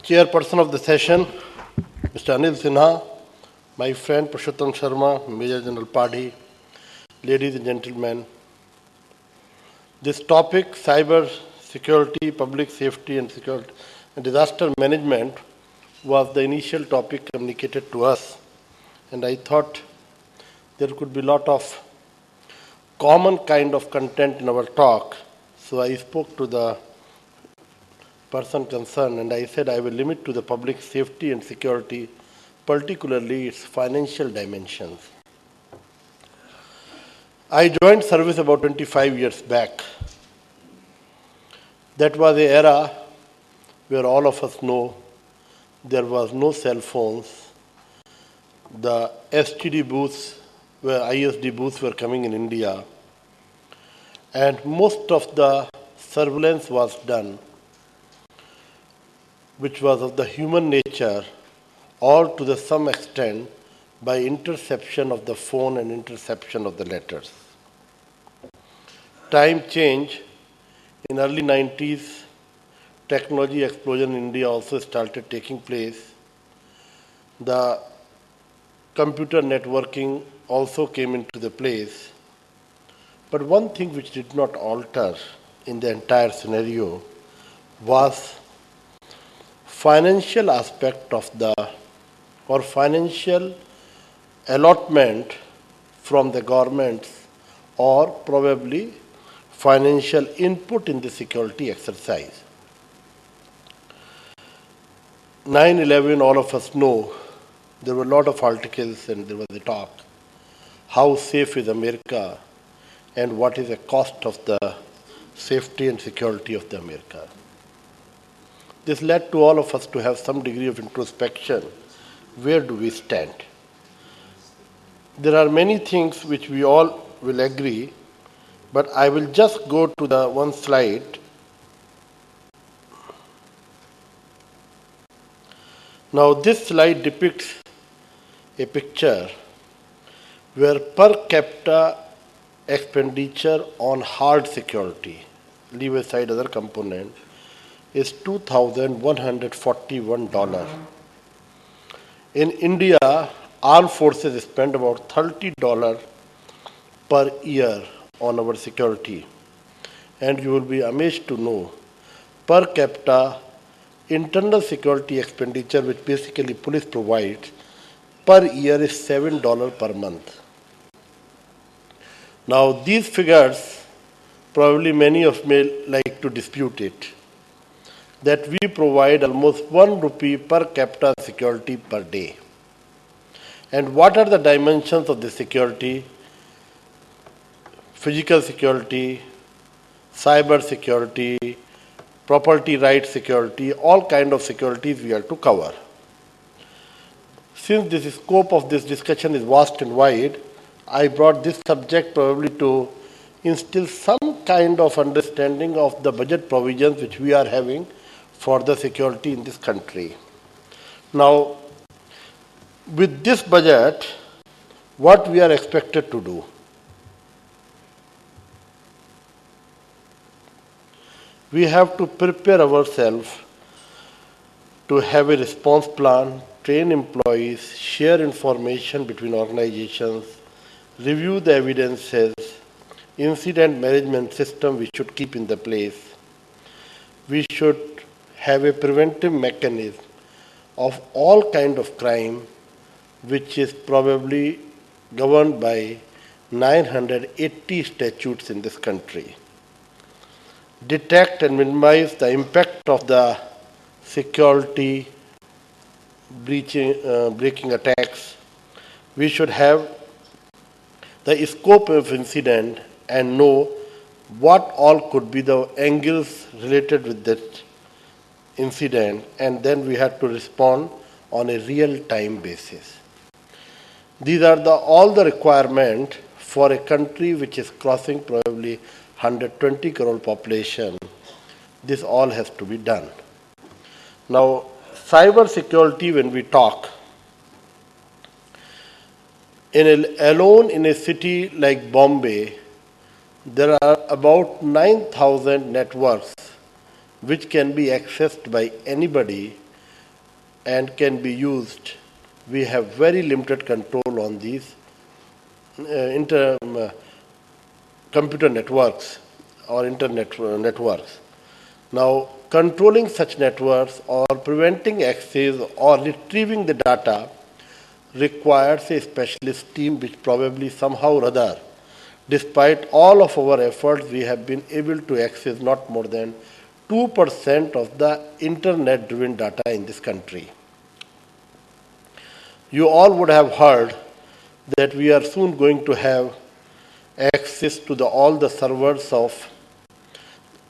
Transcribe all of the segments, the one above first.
Chairperson of the session, Mr. Anil Sinha, my friend Purushottam Sharma, Major General Padhi, ladies and gentlemen. This topic, cyber security, public safety and security and disaster management, was the initial topic communicated to us. And I thought there could be a lot of common kind of content in our talk. So I spoke to the person concerned and I said I will limit to the public safety and security, particularly its financial dimensions. I joined service about 25 years back. That was the era where all of us know there was no cell phones. The STD booths, where ISD booths were coming in India, and most of the surveillance was done, which was of the human nature, or to the some extent by interception of the phone and interception of the letters. Time change. In early 90s, technology explosion in India also started taking place. The computer networking also came into the place. But one thing which did not alter in the entire scenario was financial aspect of the, or financial allotment from the governments, or probably financial input in the security exercise. 9/11, all of us know, there were a lot of articles and there was a talk. How safe is America and what is the cost of the safety and security of the America? This led to all of us to have some degree of introspection. Where do we stand? There are many things which we all will agree, but I will just go to the one slide. Now this slide depicts a picture where per capita expenditure on hard security, leave aside other component, is $2,141. In India, armed forces spend about $30 per year on our security. And you will be amazed to know, per capita internal security expenditure, which basically police provides, per year is $7 per month. Now these figures, probably many of you may like to dispute it, that we provide almost 1 rupee per capita security per day. And what are the dimensions of the security? Physical security, cyber security, property rights security, all kind of securities we are to cover. Since the scope of this discussion is vast and wide, I brought this subject probably to instill some kind of understanding of the budget provisions which we are having for the security in this country. Now, with this budget, what we are expected to do? We have to prepare ourselves to have a response plan, train employees, share information between organizations, review the evidences, incident management system we should keep in the place. We should have a preventive mechanism of all kind of crime, which is probably governed by 980 statutes in this country. Detect and minimize the impact of the security breaking attacks. We should have the scope of incident and know what all could be the angles related with that incident, and then we have to respond on a real-time basis. These are all the requirements for a country which is crossing probably 120 crore population. This all has to be done. Now, cyber security, when we talk, alone in a city like Bombay, there are about 9,000 networks which can be accessed by anybody and can be used. We have very limited control on these computer networks or internet networks. Now, controlling such networks or preventing access or retrieving the data requires a specialist team which probably somehow or other, despite all of our efforts, we have been able to access not more than 2% of the internet-driven data in this country. You all would have heard that we are soon going to have access to all the servers of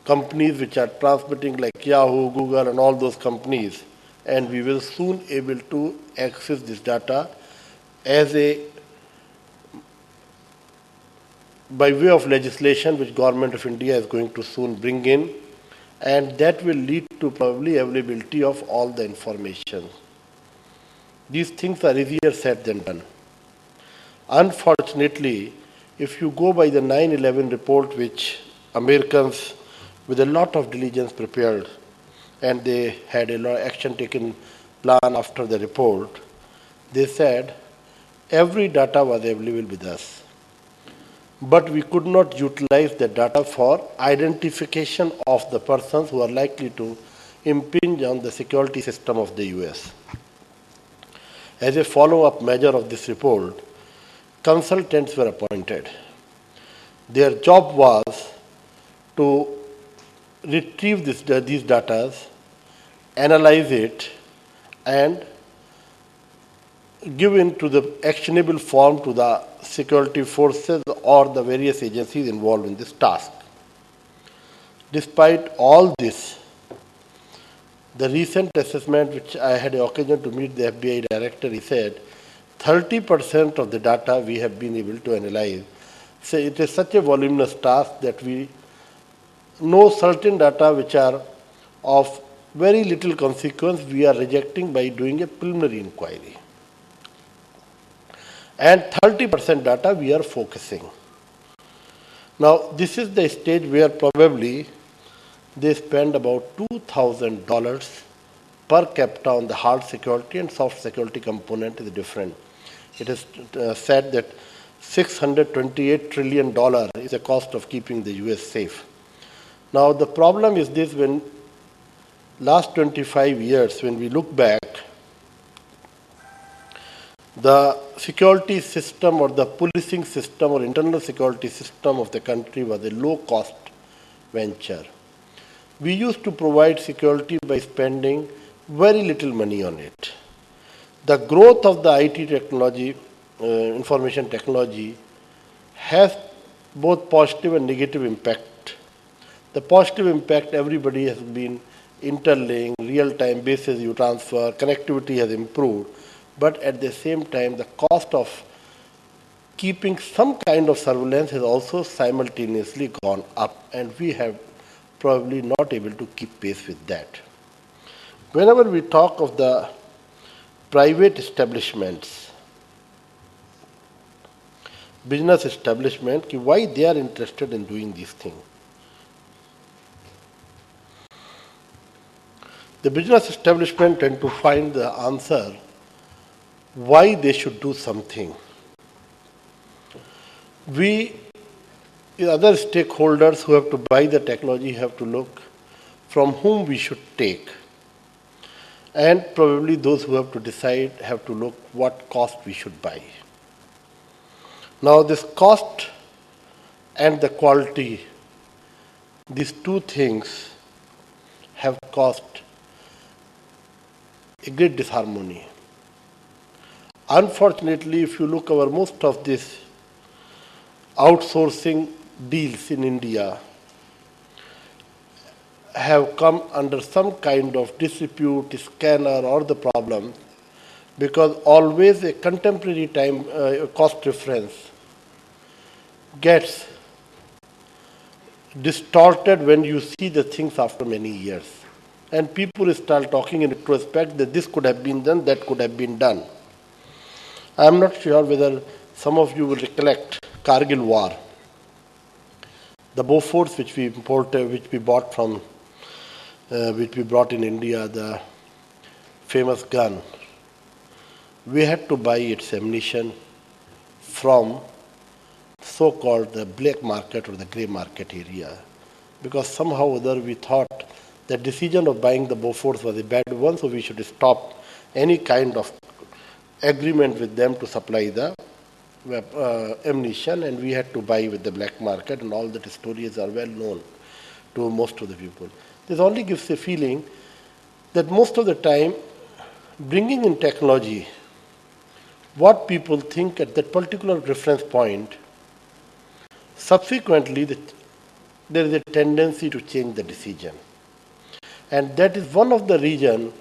companies which are transmitting like Yahoo, Google and all those companies, and we will soon able to access this data as by way of legislation which Government of India is going to soon bring in, and that will lead to probably availability of all the information. These things are easier said than done. Unfortunately, if you go by the 9/11 report which Americans with a lot of diligence prepared, and they had a lot of action taken plan after the report, they said every data was available with us, but we could not utilize the data for identification of the persons who are likely to impinge on the security system of the US. As a follow-up measure of this report, consultants were appointed. Their job was to retrieve these data, analyze it, and give into the actionable form to the security forces or the various agencies involved in this task. Despite all this, the recent assessment which I had the occasion to meet the FBI director, he said 30% of the data we have been able to analyze. So it is such a voluminous task that we know certain data which are of very little consequence we are rejecting by doing a preliminary inquiry. And 30% data we are focusing. Now, this is the stage where probably they spend about $2,000 per capita on the hard security, and soft security component is different. It is said that $628 trillion is the cost of keeping the US safe. Now, the problem is this: when last 25 years, when we look back, the security system or the policing system or internal security system of the country was a low-cost venture. We used to provide security by spending very little money on it. The growth of the IT technology, information technology, has both positive and negative impact. The positive impact, everybody has been interlinked, real-time basis you transfer, connectivity has improved, but at the same time, the cost of keeping some kind of surveillance has also simultaneously gone up, and we have probably not able to keep pace with that. Whenever we talk of the private establishments, business establishment, why they are interested in doing these things. The business establishment tend to find the answer why they should do something. We, the other stakeholders who have to buy the technology, have to look from whom we should take. And probably those who have to decide have to look what cost we should buy. Now this cost and the quality, these two things have caused a great disharmony. Unfortunately, if you look over most of these outsourcing deals in India have come under some kind of dispute, scanner or the problem, because always a contemporary time cost reference gets distorted when you see the things after many years. And people start talking in retrospect that this could have been done, that could have been done. I am not sure whether some of you will recollect Kargil War. The Bofors which we imported, which we bought from, which we brought in India, the famous gun, we had to buy its ammunition from so-called the black market or the grey market area, because somehow or other we thought the decision of buying the Bofors was a bad one, so we should stop any kind of agreement with them to supply the ammunition, and we had to buy with the black market, and all that stories are well known to most of the people. This only gives a feeling that most of the time, bringing in technology, what people think at that particular reference point, subsequently there is a tendency to change the decision. And that is one of the reasons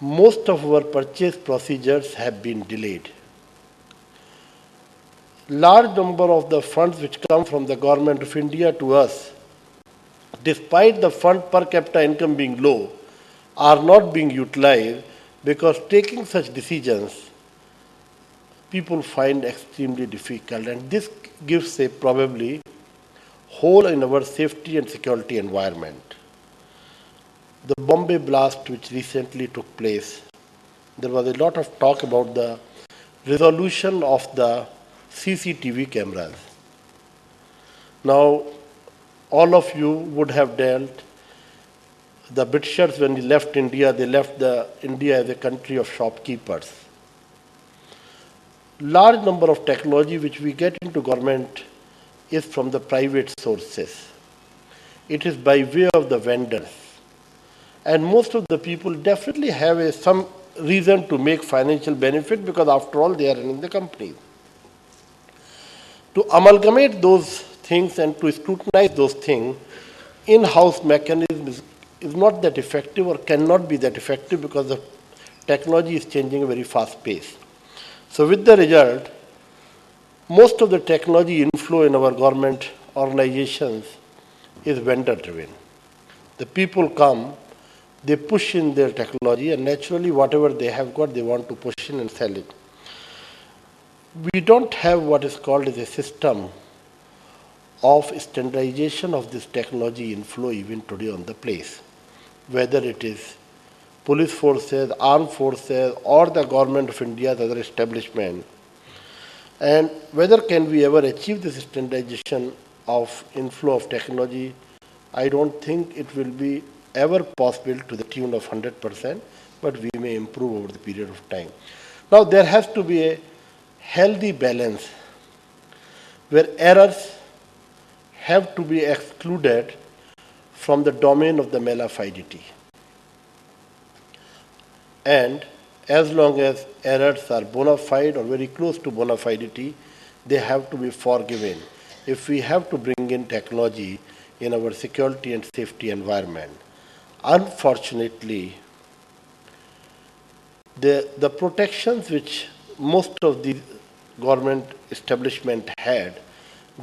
most of our purchase procedures have been delayed. Large number of the funds which come from the government of India to us, despite the fund per capita income being low, are not being utilized because taking such decisions people find extremely difficult, and this gives a probably hole in our safety and security environment. The Bombay blast which recently took place, there was a lot of talk about the resolution of the CCTV cameras. Now, all of you would have dealt the Britishers when they left India, they left India as a country of shopkeepers. Large number of technology which we get into government is from the private sources. It is by way of the vendors. And most of the people definitely have some reason to make financial benefit because after all they are running the company. To amalgamate those things and to scrutinize those things, in-house mechanism is not that effective or cannot be that effective because the technology is changing at a very fast pace. So with the result, most of the technology inflow in our government organizations is vendor driven. The people come, they push in their technology, and naturally whatever they have got, they want to push in and sell it. We don't have what is called as a system of standardization of this technology inflow even today on the place, whether it is police forces, armed forces, or the government of India's other establishment. And whether can we ever achieve this standardization of inflow of technology, I don't think it will be ever possible to the tune of 100%, but we may improve over the period of time. Now there has to be a healthy balance where errors have to be excluded from the domain of the malafidity. And as long as errors are bona fide or very close to bona fidity, they have to be forgiven if we have to bring in technology in our security and safety environment. Unfortunately, the protections which most of the government establishment had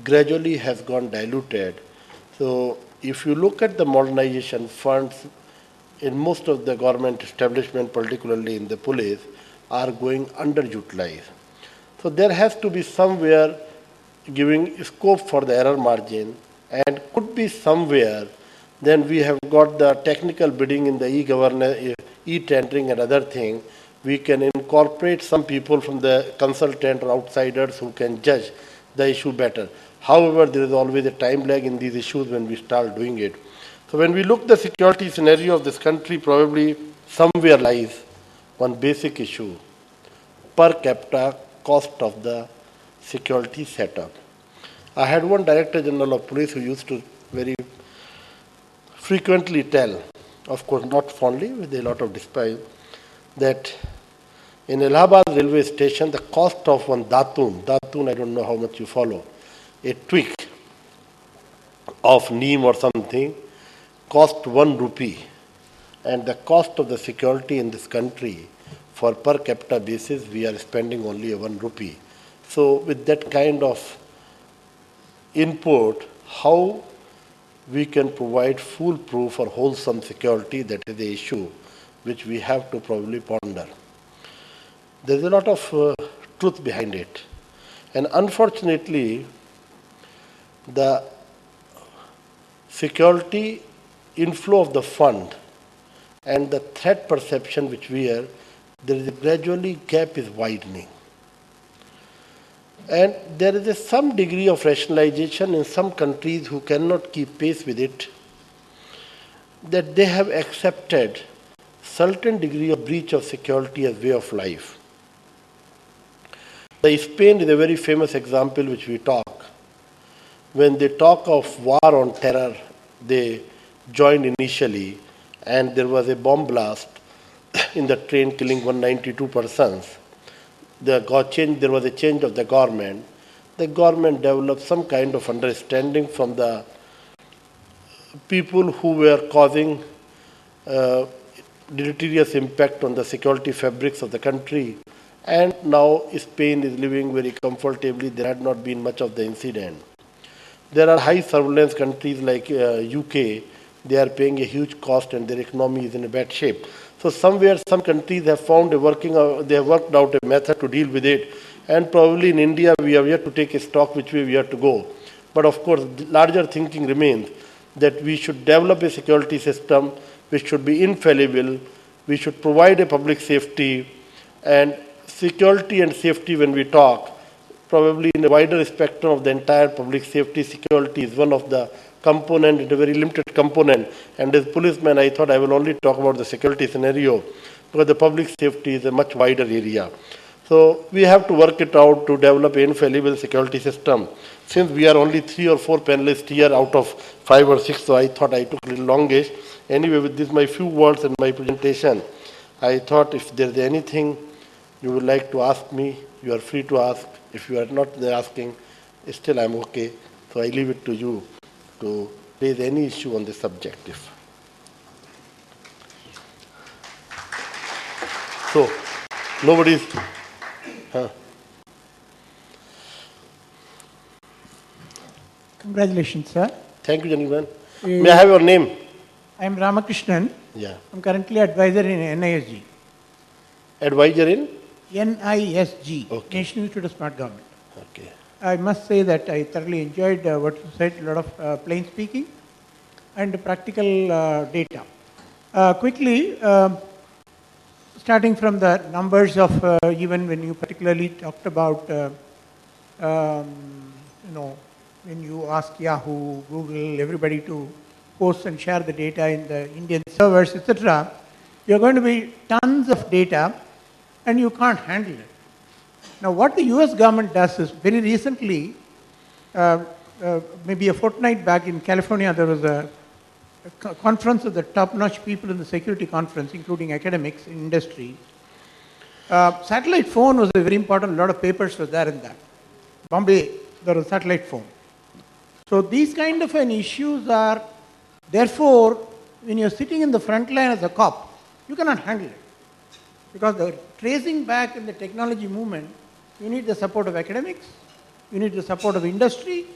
gradually has gone diluted. So if you look at the modernization funds in most of the government establishment, particularly in the police, are going underutilized. So there has to be somewhere giving scope for the error margin, and could be somewhere then we have got the technical bidding in the e-governance, e-tendering and other thing. We can incorporate some people from the consultant or outsiders who can judge the issue better. However, there is always a time lag in these issues when we start doing it. So when we look the security scenario of this country, probably somewhere lies one basic issue: per capita cost of the security setup. I had one Director General of Police who used to very frequently tell, of course not fondly, with a lot of despise, that in Allahabad railway station, the cost of one datun, I don't know how much you follow, a twig of neem or something, cost 1 rupee. And the cost of the security in this country for per capita basis, we are spending only 1 rupee. So with that kind of input, how we can provide foolproof or wholesome security, that is the issue which we have to probably ponder. There's a lot of truth behind it. And unfortunately, the security inflow of the fund and the threat perception which we are, there is a gradually gap is widening. And there is some degree of rationalization in some countries who cannot keep pace with it, that they have accepted certain degree of breach of security as way of life. The Spain is a very famous example which we talk. When they talk of war on terror, they joined initially, and there was a bomb blast in the train killing 192 persons. There was a change of the government. The government developed some kind of understanding from the people who were causing deleterious impact on the security fabrics of the country. And now Spain is living very comfortably. There had not been much of the incident. There are high surveillance countries like UK. They are paying a huge cost and their economy is in a bad shape. So somewhere some countries have found they have worked out a method to deal with it. And probably in India we have yet to take a stock which way we have to go. But of course, larger thinking remains that we should develop a security system which should be infallible. We should provide a public safety, and security and safety, when we talk, probably in a wider spectrum of the entire public safety, security is one of the component, it's a very limited component. And as policeman, I thought I will only talk about the security scenario, because the public safety is a much wider area. So we have to work it out to develop an infallible security system. Since we are only 3 or 4 panelists here out of 5 or 6, so I thought I took a little longish. Anyway, with this my few words and my presentation, I thought if there is anything you would like to ask me, you are free to ask. If you are not asking, still I'm okay. So I leave it to you to raise any issue on this subject. So, nobody's... Congratulations, sir. Thank you, gentlemen. May I have your name? I am Ramakrishnan. Yeah. I'm currently advisor in NISG. Advisor in? NISG, Okay. National Institute of Smart Government. Okay. I must say that I thoroughly enjoyed what you said, a lot of plain speaking and practical data. Quickly, starting from the numbers of even when you particularly talked about, when you ask Yahoo, Google, everybody to post and share the data in the Indian servers, etc., you're going to be tons of data and you can't handle it. Now, what the US government does is, very recently, maybe a fortnight back in California, there was a conference of the top-notch people in the security conference, including academics in industry. Satellite phone was a very important, a lot of papers were there in that. Bombay, there was a satellite phone. So these kind of issues are, therefore, when you're sitting in the front line as a cop, you cannot handle it. Because the tracing back in the technology movement, you need the support of academics, you need the support of industry,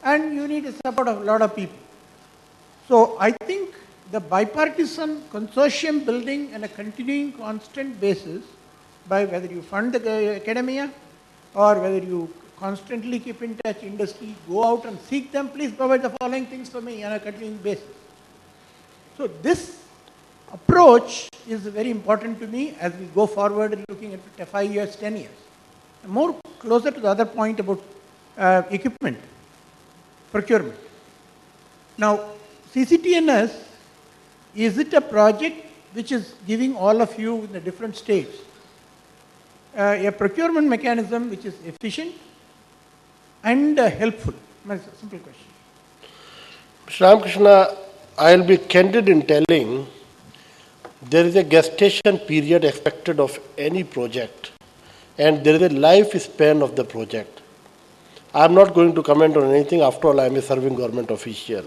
and you need the support of a lot of people. So I think the bipartisan consortium building on a continuing constant basis, by whether you fund the academia or whether you constantly keep in touch industry, go out and seek them, please provide the following things for me on a continuing basis. So this approach is very important to me as we go forward looking at 5 years, 10 years. More closer to the other point about equipment, procurement. Now, CCTNS, is it a project which is giving all of you in the different states a procurement mechanism which is efficient and helpful? My simple question. Mr. Ramakrishna, I will be candid in telling there is a gestation period expected of any project, and there is a lifespan of the project. I am not going to comment on anything. After all, I am a serving government official.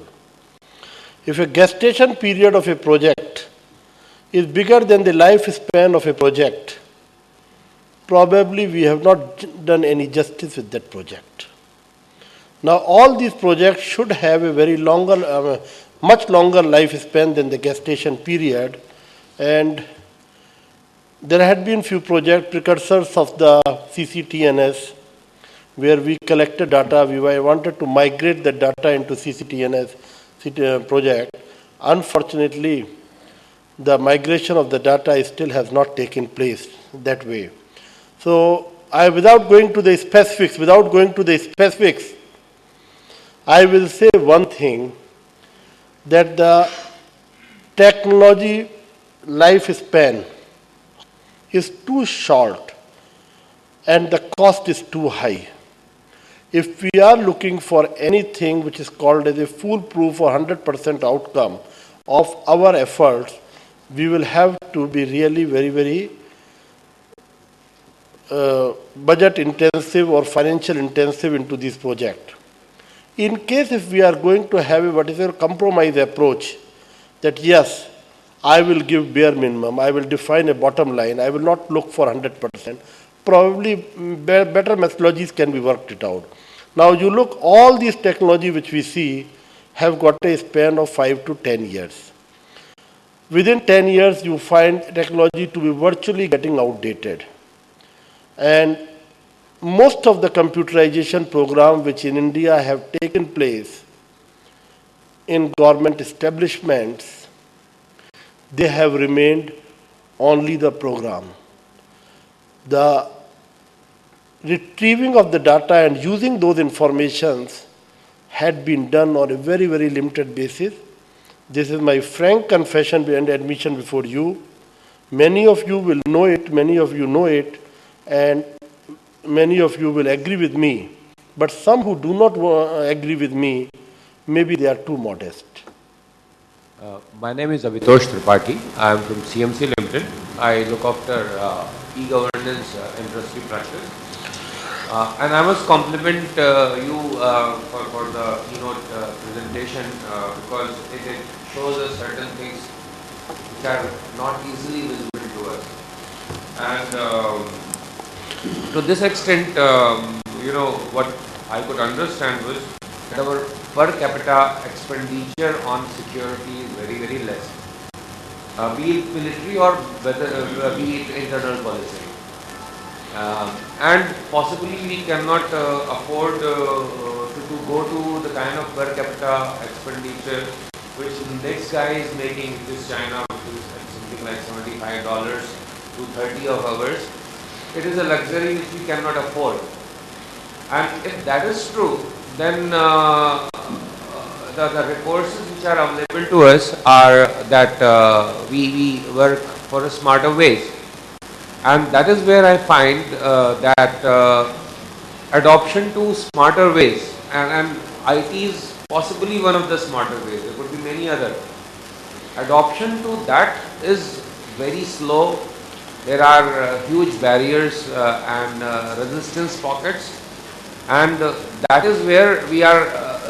If a gestation period of a project is bigger than the lifespan of a project, probably we have not done any justice with that project. Now, all these projects should have a very much longer lifespan than the gestation period, and there had been few project precursors of the CCTNS where we collected data. We wanted to migrate the data into CCTNS project. Unfortunately, the migration of the data still has not taken place that way. So without going to the specifics, I will say one thing, that the technology lifespan is too short and the cost is too high. If we are looking for anything which is called as a foolproof or 100% outcome of our efforts, we will have to be really very, very budget intensive or financial intensive into this project. In case if we are going to have a compromise approach, that yes, I will give bare minimum, I will define a bottom line, I will not look for 100%, probably better methodologies can be worked it out. Now you look, all these technology which we see have got a span of 5 to 10 years. Within 10 years, you find technology to be virtually getting outdated. And most of the computerization program which in India have taken place in government establishments, they have remained only the program. The retrieving of the data and using those informations had been done on a very, very limited basis. This is my frank confession and admission before you. Many of you will know it, many of you know it, and many of you will agree with me. But some who do not agree with me, maybe they are too modest. My name is Avitosh Tripathi. I am from CMC Limited. I look after e-governance industry practice. And I must compliment you for the keynote presentation because it shows us certain things which are not easily visible to us. And to this extent, what I could understand was that our per capita expenditure on security is very, very less. Be it military or be it internal policy. And possibly we cannot afford to go to the kind of per capita expenditure which the next guy is making, which is China, which is something like $75 to 30 of ours. It is a luxury which we cannot afford. And if that is true, then the resources which are available to us are that we work for a smarter ways. And that is where I find that adoption to smarter ways, and IT is possibly one of the smarter ways, there could be many other. Adoption to that is very slow. There are huge barriers and resistance pockets, and that is where we are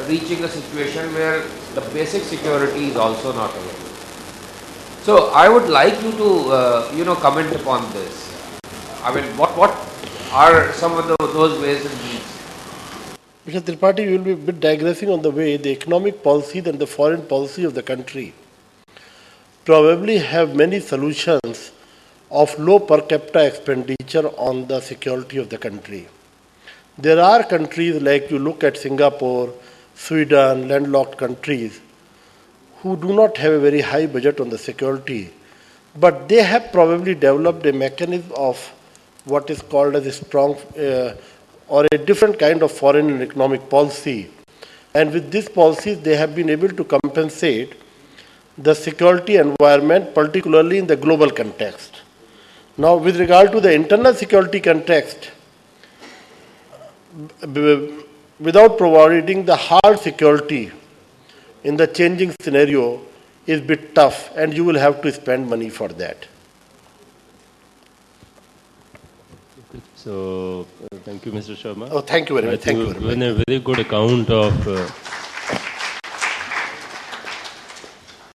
reaching a situation where the basic security is also not available. So I would like you to comment upon this. I mean, what are some of those ways and means? Mr. Tripathi, you will be a bit digressing on the way the economic policy and the foreign policy of the country probably have many solutions of low per capita expenditure on the security of the country. There are countries like you look at Singapore, Sweden, landlocked countries, who do not have a very high budget on the security, but they have probably developed a mechanism of what is called as a strong or a different kind of foreign and economic policy. And with this policy, they have been able to compensate the security environment, particularly in the global context. Now, with regard to the internal security context, without providing the hard security in the changing scenario is a bit tough, and you will have to spend money for that. So, thank you, Mr. Sharma. Oh, thank you very much. Thank you very much. Given a very good account of